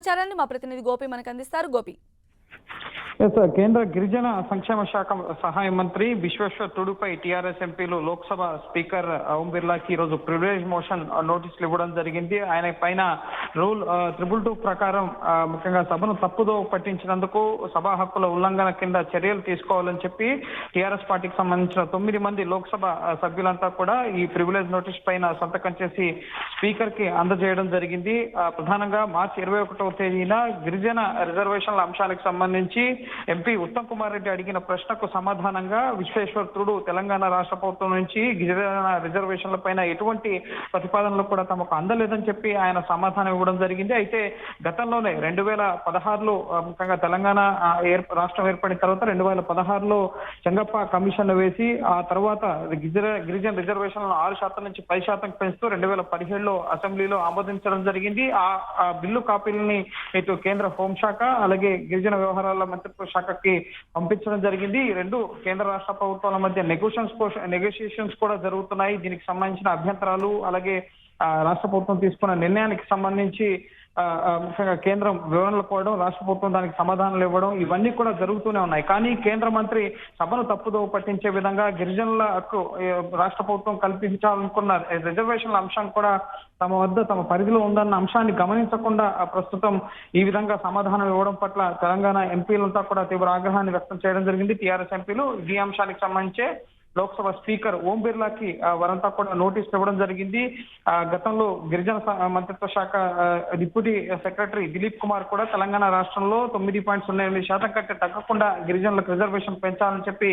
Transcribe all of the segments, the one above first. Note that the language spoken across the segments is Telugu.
సమాచారాన్ని మా ప్రతినిధి గోపి మనకు అందిస్తారు. గోపి. కేంద్ర గిరిజన సంక్షేమ శాఖ సహాయ మంత్రి విశ్వేశ్వర్ తుడుపై టీఆర్ఎస్ ఎంపీలు లోక్సభ స్పీకర్ ఓం బిర్లాకి ఈరోజు ప్రివిలేజ్ మోషన్ నోటీసులు ఇవ్వడం జరిగింది. ఆయన పైన రూల్ 222 ప్రకారం ముఖ్యంగా సభను తప్పుదో పట్టించినందుకు సభా హక్కుల ఉల్లంఘన కింద చర్యలు తీసుకోవాలని చెప్పి టీఆర్ఎస్ పార్టీకి సంబంధించిన 9 మంది లోక్సభ సభ్యులంతా కూడా ఈ ప్రివిలేజ్ నోటీస్ పైన సంతకం చేసి స్పీకర్ కి అందజేయడం జరిగింది. ప్రధానంగా మార్చి 21వ తేదీన గిరిజన రిజర్వేషన్ల అంశానికి సంబంధించి ఎంపీ ఉత్తమ్ కుమార్ రెడ్డి అడిగిన ప్రశ్నకు సమాధానంగా విశ్వేశ్వర్ తుడు తెలంగాణ రాష్ట్ర ప్రభుత్వం నుంచి గిరిజన రిజర్వేషన్ల పైన ఎటువంటి ప్రతిపాదనలు కూడా తమకు అందలేదని చెప్పి ఆయన సమాధానం ఇవ్వడం జరిగింది. అయితే గతంలోనే 2016లో ముఖ్యంగా తెలంగాణ రాష్ట్రం ఏర్పడిన తర్వాత 2016లో చెంగప్ప కమిషన్ వేసి ఆ తర్వాత గిరిజన రిజర్వేషన్లను 6% నుంచి 10% పెంచుతూ 2017లో అసెంబ్లీలో ఆమోదించడం జరిగింది. ఆ బిల్లు కాపీలని ఇటు కేంద్ర హోంశాఖ అలాగే గిరిజన వ్యవహారాల మంత్రిత్వ శాఖకి పంపించడం జరిగింది. ఈ రెండు కేంద్ర రాష్ట్ర ప్రభుత్వాల మధ్య నెగోషియేషన్స్ కూడా జరుగుతున్నాయి. దీనికి సంబంధించిన అభ్యంతరాలు అలాగే రాష్ట్ర ప్రభుత్వం తీసుకున్న నిర్ణయానికి సంబంధించి ముఖ్యంగా కేంద్రం వివరణలు కోవడం, రాష్ట్ర ప్రభుత్వం దానికి సమాధానాలు ఇవ్వడం ఇవన్నీ కూడా జరుగుతూనే ఉన్నాయి. కానీ కేంద్ర మంత్రి సభను తప్పుదో పట్టించే విధంగా గిరిజనులకు రాష్ట్ర ప్రభుత్వం కల్పించాలనుకున్న రిజర్వేషన్ల అంశం కూడా తమ వద్ద తమ పరిధిలో ఉందన్న అంశాన్ని గమనించకుండా ప్రస్తుతం ఈ విధంగా సమాధానం ఇవ్వడం పట్ల తెలంగాణ ఎంపీలంతా కూడా తీవ్ర ఆగ్రహాన్ని వ్యక్తం చేయడం జరిగింది. టీఆర్ఎస్ ఎంపీలు ఈ అంశానికి సంబంధించే లోక్సభ స్పీకర్ ఓం బిర్లాకి వారంతా కూడా నోటీసులు ఇవ్వడం జరిగింది. గతంలో గిరిజన మంత్రిత్వ శాఖ డిప్యూటీ సెక్రటరీ దిలీప్ కుమార్ కూడా తెలంగాణ రాష్ట్రంలో 9.08% కంటే తగ్గకుండా గిరిజనులకు రిజర్వేషన్ పెంచాలని చెప్పి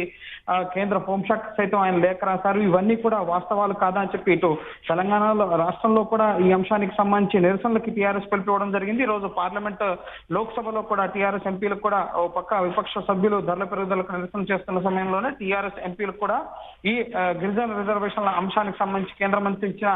కేంద్ర హోంశాఖ సైతం ఆయన లేఖ రాశారు. ఇవన్నీ కూడా వాస్తవాలు కాదా అని చెప్పి ఇటు తెలంగాణలో రాష్ట్రంలో కూడా ఈ అంశానికి సంబంధించి నిరసనలకి టీఆర్ఎస్ పిలుపుకోవడం జరిగింది. ఈ రోజు పార్లమెంట్ లోక్సభలో కూడా టీఆర్ఎస్ ఎంపీలకు కూడా ఓ పక్క విపక్ష సభ్యులు ధరల పెరుగుదలకు నిరసన చేస్తున్న సమయంలోనే టీఆర్ఎస్ ఎంపీలకు కూడా ఈ గిరిజన రిజర్వేషన్ల అంశానికి సంబంధించి కేంద్ర మంత్రి ఇచ్చిన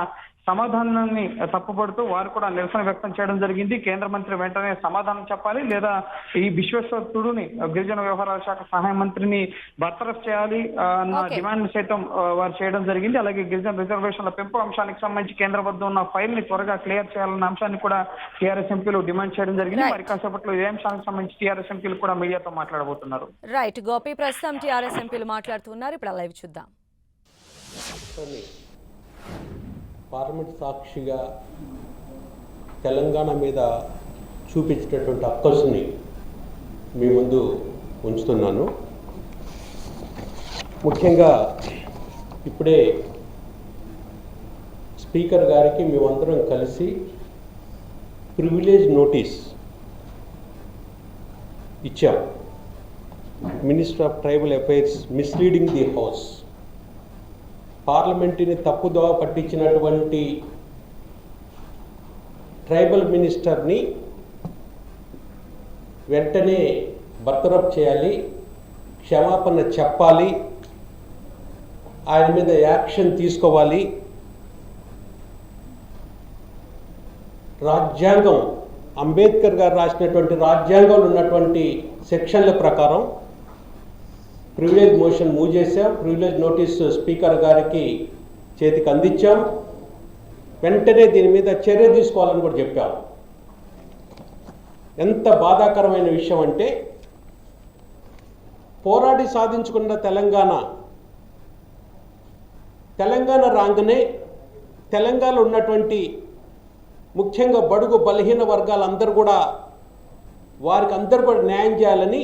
సమాధానాన్ని తప్పుపడుతూ వారు కూడా నిరసన వ్యక్తం చేయడం జరిగింది. కేంద్ర మంత్రి వెంటనే సమాధానం చెప్పాలి, లేదా ఈ విశ్వేశ్వర్ తుడుని గిరిజన వ్యవహారాల శాఖ సహాయ మంత్రిని బర్తరఫ్ చేయాలి అన్న డిమాండ్ సైతం వారు చేయడం జరిగింది. అలాగే గిరిజన రిజర్వేషన్ల పెంపు అంశానికి సంబంధించి కేంద్ర వద్ద ఉన్న ఫైల్ ని త్వరగా క్లియర్ చేయాలన్న అంశాన్ని కూడా టీఆర్ఎస్ ఎంపీలు డిమాండ్ చేయడం జరిగింది. మరి కాసేపట్లో ఏ అంశానికి సంబంధించి టీఆర్ఎస్ ఎంపీలు కూడా మీడియాతో మాట్లాడబోతున్నారు. రైట్ గోపి, ప్రస్తుతం టీఆర్ఎస్ ఎంపీలు మాట్లాడుతున్నారు. ఇప్పుడు లైవ్ చూద్దాం. పార్లమెంట్ సాక్షిగా తెలంగాణ మీద చూపించేటటువంటి అక్కసుని మీ ముందు ఉంచుతున్నాను. ముఖ్యంగా ఇప్పుడే స్పీకర్ గారికి మేమందరం కలిసి ప్రివిలేజ్ నోటీస్ ఇచ్చాం. Minister of tribal affairs misleading the house, పార్లమెంటుని తప్పుదోవ పట్టించినటువంటి ట్రైబల్ మినిస్టర్ని వెంటనే బర్తరఫ్ చేయాలి, క్షమాపణ చెప్పాలి, ఆయన మీద యాక్షన్ తీసుకోవాలి. రాజ్యాంగం, అంబేద్కర్ గారు రాసినటువంటి రాజ్యాంగంలో ఉన్నటువంటి సెక్షన్ల ప్రకారం ప్రివిలేజ్ మోషన్ మూవ్ చేశాం. ప్రివిలేజ్ నోటీసు స్పీకర్ గారికి చేతికి అందించాం. వెంటనే దీని మీద చర్య తీసుకోవాలని కూడా చెప్పాం. ఎంత బాధాకరమైన విషయం అంటే, పోరాడి సాధించుకున్న తెలంగాణ రాగానే తెలంగాణలో ఉన్నటువంటి ముఖ్యంగా బడుగు బలహీన వర్గాలందరూ కూడా వారికి అందరూ కూడా న్యాయం చేయాలని,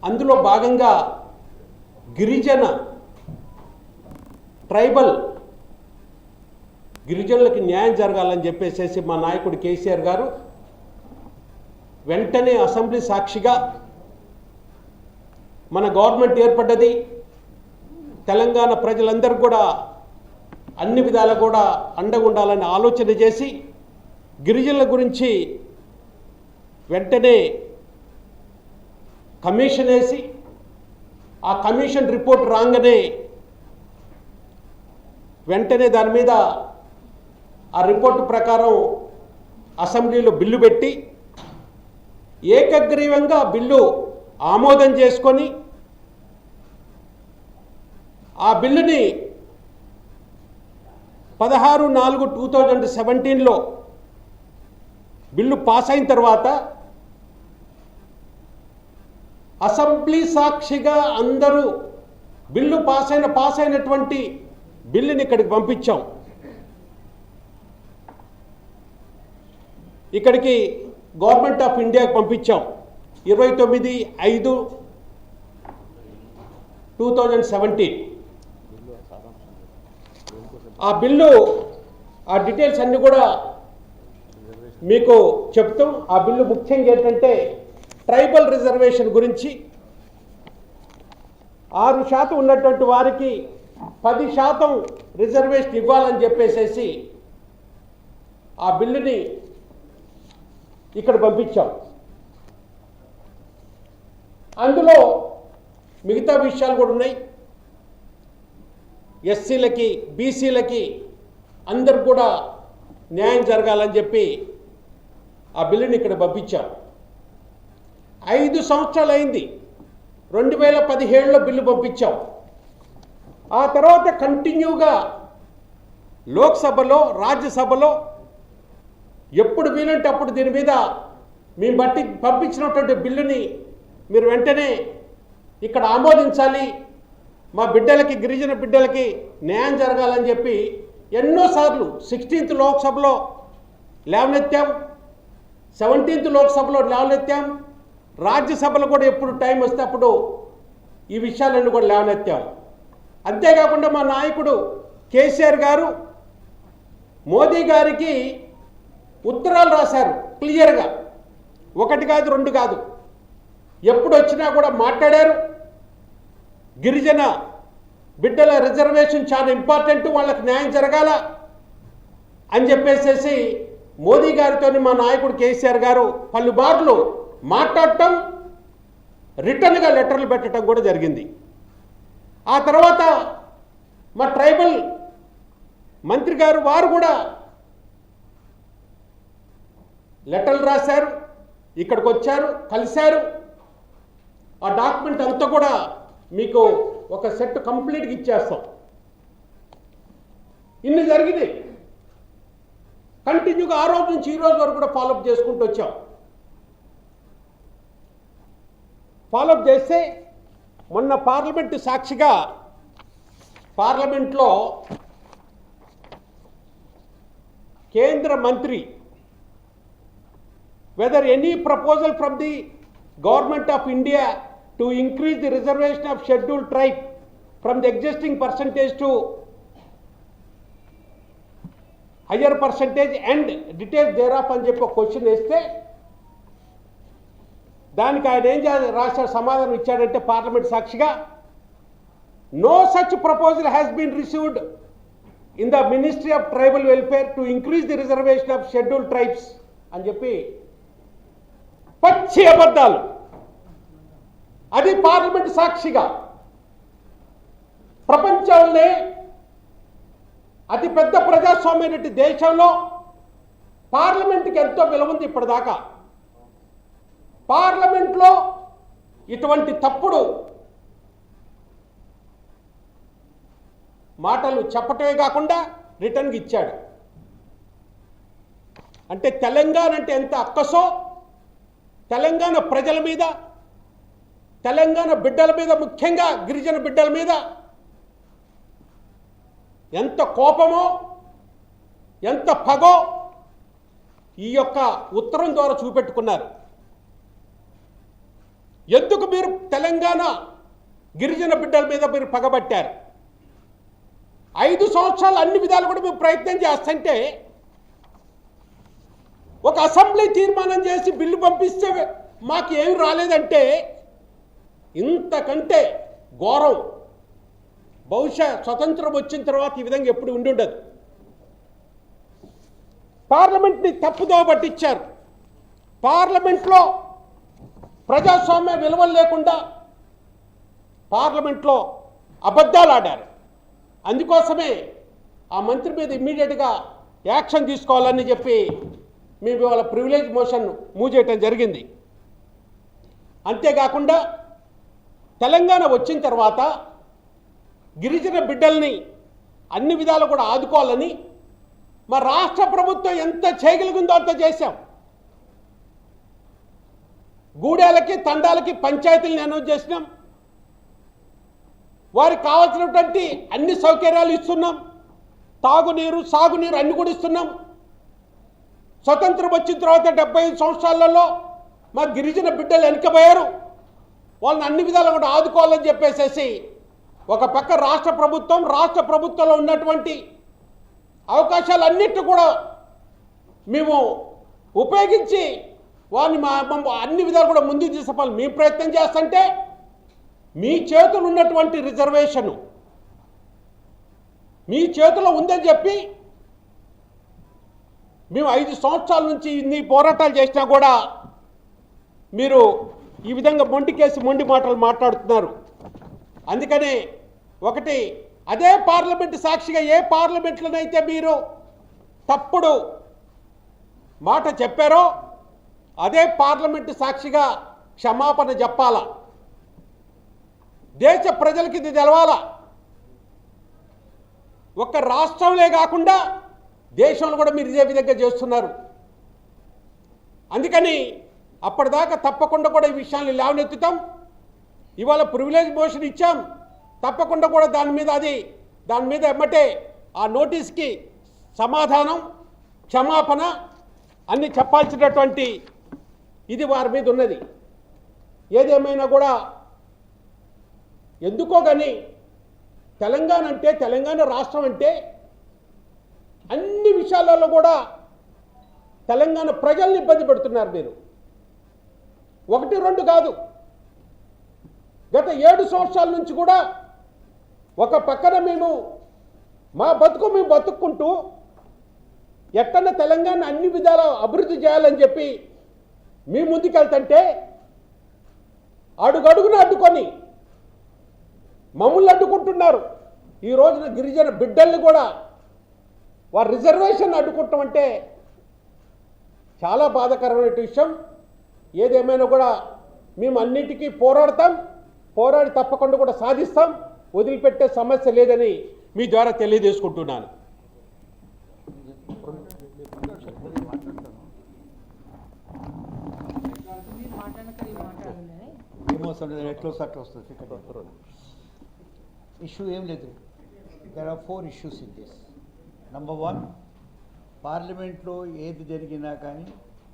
అందులో భాగంగా గిరిజన ట్రైబల్ గిరిజనులకి న్యాయం జరగాలని చెప్పేసి మా నాయకుడు కేసీఆర్ గారు వెంటనే అసెంబ్లీ సాక్షిగా మన గవర్నమెంట్ ఏర్పడ్డది, తెలంగాణ ప్రజలందరూ కూడా అన్ని విధాలు కూడా అండగా ఉండాలని ఆలోచన చేసి గిరిజనుల గురించి వెంటనే కమిషన్ వేసి, ఆ కమిషన్ రిపోర్ట్ రాగానే వెంటనే దాని మీద ఆ రిపోర్టు ప్రకారం అసెంబ్లీలో బిల్లు పెట్టి ఏకగ్రీవంగా బిల్లు ఆమోదం చేసుకొని ఆ బిల్లుని 16/4/2017లో బిల్లు పాస్ అయిన తర్వాత అసెంబ్లీ సాక్షిగా అందరూ బిల్లు పాస్ అయినటువంటి బిల్లుని ఇక్కడికి పంపించాం. ఇక్కడికి గవర్నమెంట్ ఆఫ్ ఇండియాకి పంపించాం 29/5/2017. ఆ బిల్లు ఆ డీటెయిల్స్ అన్నీ కూడా మీకు చెప్తాం. ఆ బిల్లు ముఖ్యంగా ఏంటంటే ట్రైబల్ రిజర్వేషన్ గురించి 6% ఉన్నటువంటి వారికి 10% రిజర్వేషన్ ఇవ్వాలని చెప్పేసేసి ఆ బిల్లుని ఇక్కడ పంపించాం. అందులో మిగతా విషయాలు కూడా ఉన్నాయి. ఎస్సీలకి బీసీలకి అందరికి కూడా న్యాయం జరగాలని చెప్పి ఆ బిల్లుని ఇక్కడ పంపించాం. 5 సంవత్సరాలు అయింది. 2017లో బిల్లు పంపించాం. ఆ తర్వాత కంటిన్యూగా లోక్సభలో రాజ్యసభలో ఎప్పుడు వీలంటే అప్పుడు దీని మీద మేము బట్టి పంపించినటువంటి బిల్లుని మీరు వెంటనే ఇక్కడ ఆమోదించాలి, మా బిడ్డలకి గిరిజన బిడ్డలకి న్యాయం జరగాలని చెప్పి ఎన్నోసార్లు 16th లోక్సభలో లేవనెత్తాం, 17th లోక్సభలో లేవనెత్తాం, రాజ్యసభలో కూడా ఎప్పుడు టైం వస్తే అప్పుడు ఈ విషయాలన్నీ కూడా లేవనెత్తాం. అంతేకాకుండా మా నాయకుడు కేసీఆర్ గారు మోదీ గారికి ఉత్తరాలు రాశారు క్లియర్గా. 1 కాదు 2 కాదు, ఎప్పుడు వచ్చినా కూడా మాట్లాడారు. గిరిజన బిడ్డల రిజర్వేషన్ చాలా ఇంపార్టెంట్, వాళ్ళకి న్యాయం జరగాల అని చెప్పేసేసి మోదీ గారితో మా నాయకుడు కేసీఆర్ గారు పలుమార్లు మాట్లాడటం, రిటర్న్గా లెటర్లు పెట్టడం కూడా జరిగింది. ఆ తర్వాత మా ట్రైబల్ మంత్రి గారు వారు కూడా లెటర్లు రాశారు, ఇక్కడికి వచ్చారు, కలిశారు. ఆ డాక్యుమెంట్ అంతా కూడా మీకు ఒక సెట్ కంప్లీట్గా ఇచ్చేస్తాం. ఇన్ని జరిగినాయి. కంటిన్యూగా ఆ రోజు నుంచి ఈ రోజు వరకు కూడా ఫాలోఅప్ చేసుకుంటూ వచ్చాం. ఫాలోఅప్ చేస్తే మొన్న పార్లమెంటు సాక్షిగా పార్లమెంట్లో కేంద్ర మంత్రి whether any proposal from the government of India to increase the reservation of scheduled tribe from the existing percentage to higher percentage and details thereof అని చెప్పి క్వశ్చన్ వేస్తే దానికి ఆయన ఏం రాశారు, సమాధానం ఇచ్చాడంటే పార్లమెంట్ సాక్షిగా no such proposal has been received in the Ministry of Tribal Welfare to increase the reservation of scheduled tribes అని చెప్పి పచ్చి అబద్ధాలు. అది పార్లమెంట్ సాక్షిగా ప్రపంచంలోనే అతిపెద్ద ప్రజాస్వామ్య దేశంలో పార్లమెంట్కి ఎంతో విలువ ఉంది. ఇప్పటిదాకా పార్లమెంట్లో ఇటువంటి తప్పుడు మాటలు చెప్పటమే కాకుండా రిటర్న్కి ఇచ్చాడు. అంటే తెలంగాణ అంటే ఎంత అక్కసో, తెలంగాణ ప్రజల మీద, తెలంగాణ బిడ్డల మీద, ముఖ్యంగా గిరిజన బిడ్డల మీద ఎంత కోపమో, ఎంత పగో ఈ యొక్క ఉత్తరం ద్వారా చూపెట్టుకున్నారు. ఎందుకు మీరు తెలంగాణ గిరిజన బిడ్డల మీద మీరు పగబట్టారు? 5 సంవత్సరాలు అన్ని విధాలు కూడా మేము ప్రయత్నం చేస్తుంటే ఒక అసెంబ్లీ తీర్మానం చేసి బిల్లు పంపిస్తే మాకు ఏమి రాలేదంటే ఇంతకంటే ఘోరం బహుశా స్వతంత్రం వచ్చిన తర్వాత ఈ విధంగా ఎప్పుడు ఉండుండదు. పార్లమెంట్ని తప్పుదోవ పట్టించారు. పార్లమెంట్లో ప్రజాస్వామ్య విలువలు లేకుండా పార్లమెంట్లో అబద్ధాలు ఆడారు. అందుకోసమే ఆ మంత్రి మీద ఇమ్మీడియట్గా యాక్షన్ తీసుకోవాలని చెప్పి మేము ఇవాళ ప్రివిలేజ్ మోషన్ మూవ్ చేయటం జరిగింది. అంతేకాకుండా తెలంగాణ వచ్చిన తర్వాత గిరిజన బిడ్డల్ని అన్ని విధాలు కూడా ఆదుకోవాలని మా రాష్ట్ర ప్రభుత్వం ఎంత చేయగలిగిందో అంత చేశాం. గూడెలకి తండాలకి పంచాయతీలను అనౌన్స్ చేసినాం. వారికి కావాల్సినటువంటి అన్ని సౌకర్యాలు ఇస్తున్నాం. తాగునీరు, సాగునీరు అన్ని కూడా ఇస్తున్నాం. స్వతంత్రం వచ్చిన తర్వాత 75 సంవత్సరాలలో మా గిరిజన బిడ్డలు వెనకబోయారు. వాళ్ళని అన్ని విధాలు కూడా ఆదుకోవాలని చెప్పేసేసి ఒక పక్క రాష్ట్ర ప్రభుత్వంలో ఉన్నటువంటి అవకాశాలన్నిటి కూడా మేము ఉపయోగించి వారిని అన్ని విధాలు కూడా ముందుకు తీసుకుపోవాలి మేము ప్రయత్నం చేస్తుంటే, మీ చేతులు ఉన్నటువంటి రిజర్వేషను మీ చేతిలో ఉందని చెప్పి మేము 5 సంవత్సరాల నుంచి ఇన్ని పోరాటాలు చేసినా కూడా మీరు ఈ విధంగా మొండి మాటలు మాట్లాడుతున్నారు. అందుకనే ఒకటి, అదే పార్లమెంటు సాక్షిగా ఏ పార్లమెంట్లోనైతే మీరు తప్పుడు మాట చెప్పారో అదే పార్లమెంటు సాక్షిగా క్షమాపణ చెప్పాలా. దేశ ప్రజలకి ఇది తెలవాలా. ఒక్క రాష్ట్రంలో కాకుండా దేశంలో కూడా మీరు ఇదే విధంగా చేస్తున్నారు. అందుకని అప్పటిదాకా తప్పకుండా కూడా ఈ విషయాన్ని లేవనెత్తుతాం. ఇవాళ ప్రివిలేజ్ మోషన్ ఇచ్చాం, తప్పకుండా కూడా దాని మీద ఎమ్మటే ఆ నోటీస్కి సమాధానం, క్షమాపణ అన్ని చెప్పాల్సినటువంటి ఇది వారి మీద ఉన్నది. ఏదేమైనా కూడా ఎందుకో కానీ తెలంగాణ రాష్ట్రం అంటే అన్ని విషయాలలో కూడా తెలంగాణ ప్రజల్ని ఇబ్బంది పెడుతున్నారు మీరు. 1-2 కాదు, గత 7 సంవత్సరాల నుంచి కూడా ఒక పక్కన మేము బతుక్కుంటూ ఎట్టన్న తెలంగాణ అన్ని విధాల అభివృద్ధి చేయాలని చెప్పి మీ ముందుకెళ్తుంటే అడుగడుగున అడ్డుకొని మమ్మల్ని అడ్డుకుంటున్నారు. ఈ రోజున గిరిజన బిడ్డల్ని కూడా వారి రిజర్వేషన్ అడ్డుకుంటాం అంటే చాలా బాధాకరమైన విషయం. ఏదేమైనా కూడా మేము అన్నిటికీ పోరాడి తప్పకుండా కూడా సాధిస్తాం. వదిలిపెట్టే సమస్య లేదని మీ ద్వారా తెలియజేసుకుంటున్నాను. ఇష్యూ ఏం లేదు. There are 4 issues in this. Number 1, పార్లమెంట్లో ఏది జరిగినా కానీ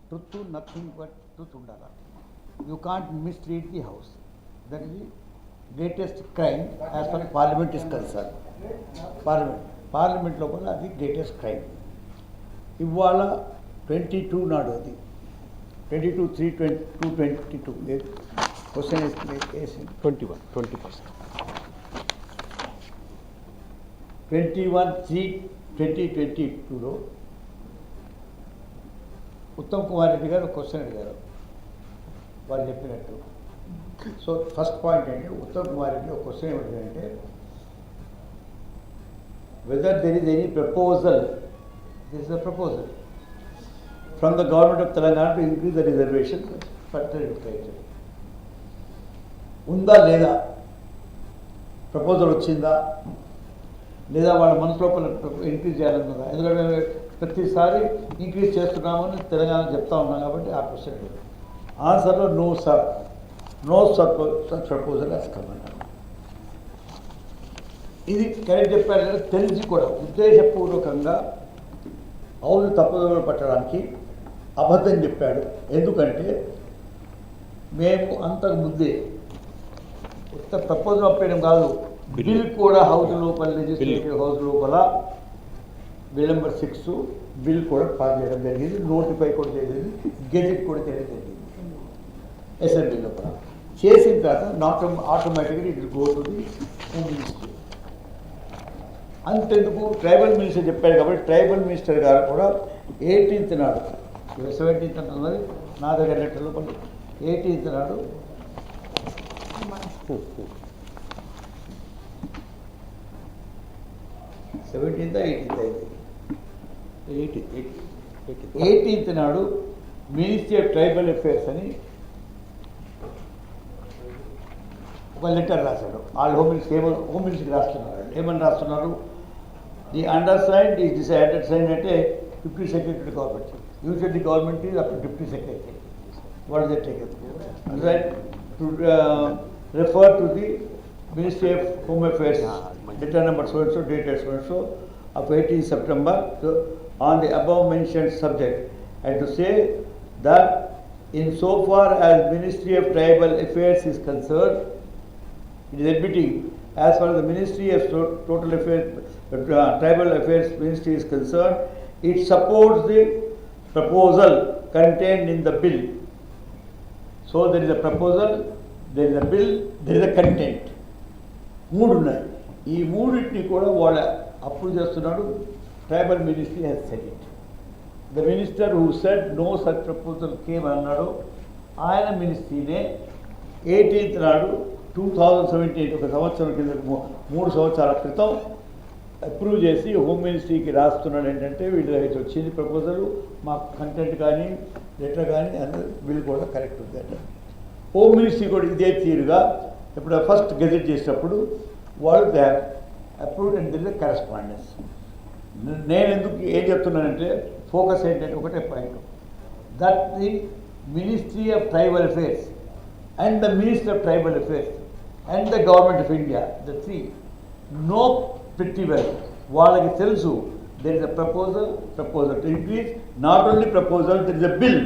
ట్రుత్, నథింగ్ బట్ ట్రుత్ ఉండాలి. You can't mislead the house. That is the greatest crime as far parliament is concern. Parliament లోపల అది గ్రేటెస్ట్ క్రైమ్. ఇవాళ 22 నాడు అది 22/3/2022 క్వశ్చన్ వేసి 21/3/2022లో ఉత్తమ్ కుమార్ రెడ్డి గారు క్వశ్చన్ అడిగారు వాళ్ళు చెప్పినట్టు. సో ఫస్ట్ పాయింట్ ఏంటి, ఉత్తమ్ కుమార్ రెడ్డి ఒక క్వశ్చన్ ఏమిటంటే whether there is any proposal, this is a proposal from the government of Telangana to increase the reservation for tribal. ఉందా లేదా, ప్రపోజల్ వచ్చిందా లేదా, వాళ్ళ మనసు లోపల ఇంక్రీజ్ చేయాలన్నదా? ఎందుకంటే ప్రతిసారి ఇంక్రీజ్ చేస్తున్నామని తెలంగాణ చెప్తా ఉన్నాం కాబట్టి ఆ క్వశ్చన్ ఆన్సర్లో no sir, no such proposal has come అన్నారు. ఇది కరెక్ట్ చెప్పారు. తెలిసి కూడా ఉద్దేశపూర్వకంగా అవును తప్పుదోవ పట్టడానికి అబద్ధం చెప్పాడు. ఎందుకంటే మేము అంతకు ముందే కొత్త ప్రపోజల్ పంపేయడం కాదు, బిల్ కూడా హౌస్ లోపల, లెజిస్లేటివ్ హౌస్ లోపల బిల్ నెంబర్ 6 బిల్ కూడా పాస్ చేయడం జరిగింది, నోటిఫై కూడా జరిగింది, గెజెట్ కూడా చేయడం జరిగింది. అసెంబ్లీ లోపల చేసిన తర్వాత నాట్ ఆటోమేటిక్గా it will go to the home ministry. అంతెందుకు ట్రైబల్ మినిస్టర్ చెప్పాడు కాబట్టి ట్రైబల్ మినిస్టర్ గారు కూడా 18th నాడు, 17th అంటున్నది నా దగ్గర లెటర్ లోపల 18th నాడు 17th 18th నాడు మినిస్ట్రీ ఆఫ్ ట్రైబల్ అఫేర్స్ అని ఒక లెటర్ రాశాడు. వాళ్ళు హోమ్ మినిస్టర్కి రాస్తున్నారు. ఏమని రాస్తున్నారు, ది అండర్సైన్డ్ ఈజ్ దిస్ అండర్సైన్డ్ అంటే deputy secretary government, usually government is up to deputy secretary. what is it taken? Right, to refer to the Ministry of Home Affairs, letter number so-and-so, dated so-and-so, of 18 September, on the above mentioned subject, and to say that in so far as Ministry of Tribal Affairs is concerned, it is admitting, as far as the Ministry of Total Affairs, Tribal Affairs Ministry is concerned, it supports the proposal contained in the bill. So there is a proposal, there is a bill, there is a content. మూడు ఉన్నాయి. ఈ మూడింటిని కూడా వాళ్ళ అప్రూవ్ చేస్తున్నాడు. Tribal ministry has said it. The minister who said no such proposal came అన్నాడు. ఆయన మినిస్ట్రీనే 18th నాడు 2017, ఒక సంవత్సరం కింద 3 సంవత్సరాల క్రితం అప్రూవ్ చేసి హోమ్ మినిస్ట్రీకి రాస్తున్నాడు. ఏంటంటే వీళ్ళ దగ్గర వచ్చింది ప్రపోజల్, మా కంటెంట్ కానీ లెటర్ కానీ అందరూ వీళ్ళు కూడా కరెక్ట్ ఉంది అంటే హోమ్ మినిస్ట్రీ కూడా ఇదే తీరుగా ఇప్పుడు ఫస్ట్ గెజెట్ చేసినప్పుడు వాళ్ళు they approved and this correspondence. నేను ఎందుకు ఏం చెప్తున్నానంటే ఫోకస్ ఏంటంటే ఒకటే point, that the ministry of tribal affairs and the minister of tribal affairs and the government of India, the three know pretty well. వాళ్ళకి తెలుసు there is a proposal to increase, not only proposal, there is a bill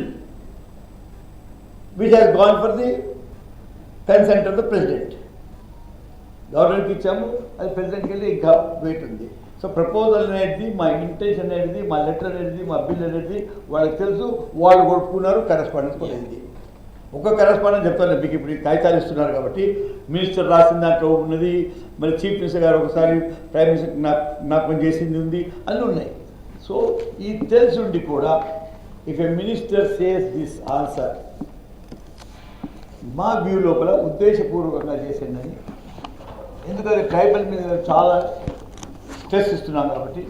which has gone for the consent of the president. గవర్నమెంట్కి ఇచ్చాము, అది ప్రెసిడెంట్కి వెళ్ళి ఇంకా వెయిట్ ఉంది. సో ప్రపోజల్ అనేది, మా ఇంటెన్షన్ అనేది, మా లెటర్ అనేది, మా బిల్ అనేది వాళ్ళకి తెలుసు. వాళ్ళు కొట్టుకున్నారు, కరెస్పాండెన్స్ కూడా అయింది. ఒక కరెస్పాండెన్స్ చెప్తాను మీకు, ఇప్పుడు కాగితాలు ఇస్తున్నారు కాబట్టి మినిస్టర్ రాసిన దాంట్లో ఉన్నది, మరి చీఫ్ మినిస్టర్ గారు ఒకసారి ప్రైమ్ మినిస్టర్ జ్ఞాపకం చేసింది ఉంది, అన్నీ ఉన్నాయి. సో ఈ తెలిసి ఉండి కూడా if a minister says this answer, మా వ్యూ లోపల ఉద్దేశపూర్వకంగా చేసిందని. ఎందుకంటే ట్రైబల్ మీద చాలా స్ట్రెస్ ఇస్తున్నాం కాబట్టి,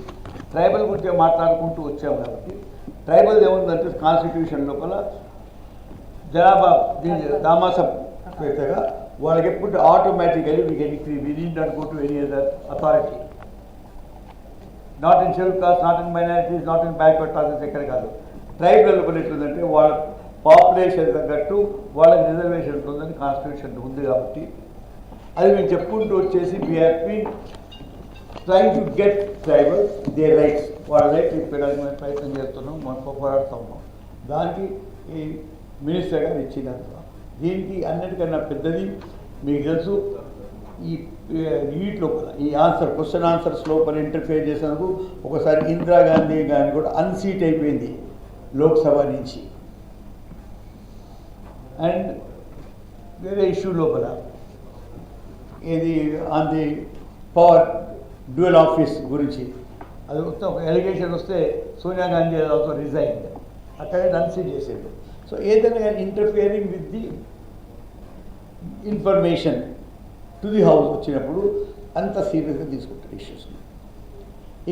ట్రైబల్ గురించి మాట్లాడుకుంటూ వచ్చాము కాబట్టి, ట్రైబల్ ఏముందంటే కాన్స్టిట్యూషన్ లోపల జనాభా దామాస పెద్దగా వాళ్ళకి ఎప్పుడు automatically we need not go to any other authority, not in schedule caste, not in minorities, not in backward classes, ఎక్కడ కాదు. ట్రైబల్ లోపల ఎట్లుందంటే వాళ్ళ పాపులేషన్ తగ్గట్టు వాళ్ళకి రిజర్వేషన్ ఉంటుందని కాన్స్టిట్యూషన్ ఉంది కాబట్టి అది మేము చెప్పుకుంటూ వచ్చేసి we have been trying to get tribals their rights, వాళ్ళ రైట్స్ ఇప్పడానికి మేము ప్రయత్నం చేస్తున్నాం, మనం పోరాడుతూ ఉన్నాం. దానికి ఈ మినిస్టర్ గారు ఇచ్చినంత. దీనికి అన్నిటికన్నా పెద్దది మీకు తెలుసు, ఈ వీటి లోపల ఈ క్వశ్చన్ ఆన్సర్స్ లోపల ఇంటర్ఫియర్ చేసినందుకు ఒకసారి ఇందిరాగాంధీ గారిని కూడా అన్సీట్ అయిపోయింది లోక్సభ నుంచి. అండ్ వేరే ఇష్యూ లోపల ఇది on the power dual office గురించి అది మొత్తం ఒక ఎలిగేషన్ వస్తే సోనియా గాంధీ ఆల్సో రిజైన్, అక్కడే అన్సీట్ చేసేది. సో ఏదైనా కానీ interfering with the information to the house వచ్చినప్పుడు అంత సీరియస్గా తీసుకుంటారు ఇష్యూస్ని.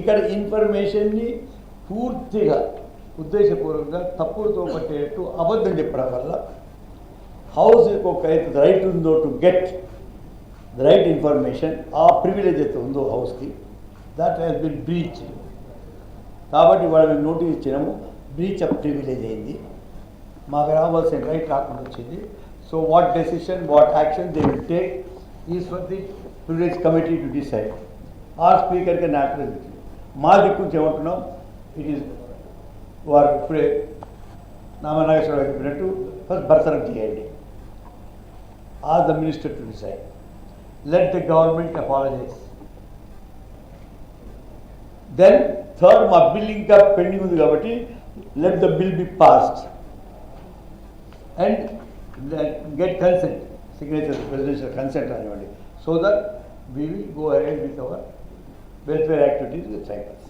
ఇక్కడ ఇన్ఫర్మేషన్ని పూర్తిగా ఉద్దేశపూర్వకంగా తప్పుడుతో పట్టేటట్టు అబద్ధం చెప్పడం వల్ల హౌస్ ఒక రైట్ ఉందో to get the right information, ఆ ప్రివిలేజ్ అయితే ఉందో హౌస్కి, దట్ హ్యాస్ బిన్ బ్రీచ్. కాబట్టి వాళ్ళు మేము నోటీస్ ఇచ్చినాము, బ్రీచ్ ఆఫ్ ప్రివిలేజ్ అయింది, మాకు రావాల్సిన రైట్ రాకుండా వచ్చింది. So what decision, what action they will take is for the privilege committee to decide. Or స్పీకర్కి న్యాచురల్ మా దిక్కు నుంచి ఏమంటున్నాం, ఇట్ ఈస్ వారు ఇప్పుడే నామనాగేశ్వరరావు చెప్పినట్టు ఫస్ట్ బర్తరఫ్ చేయండి, or the minister to decide, let the government apologise. Then third, మా బిల్ ఇంకా పెండింగ్ ఉంది కాబట్టి let the bill be passed and get consent, signature, presidential consent annually, so that we will go ahead with our welfare activities with tribals.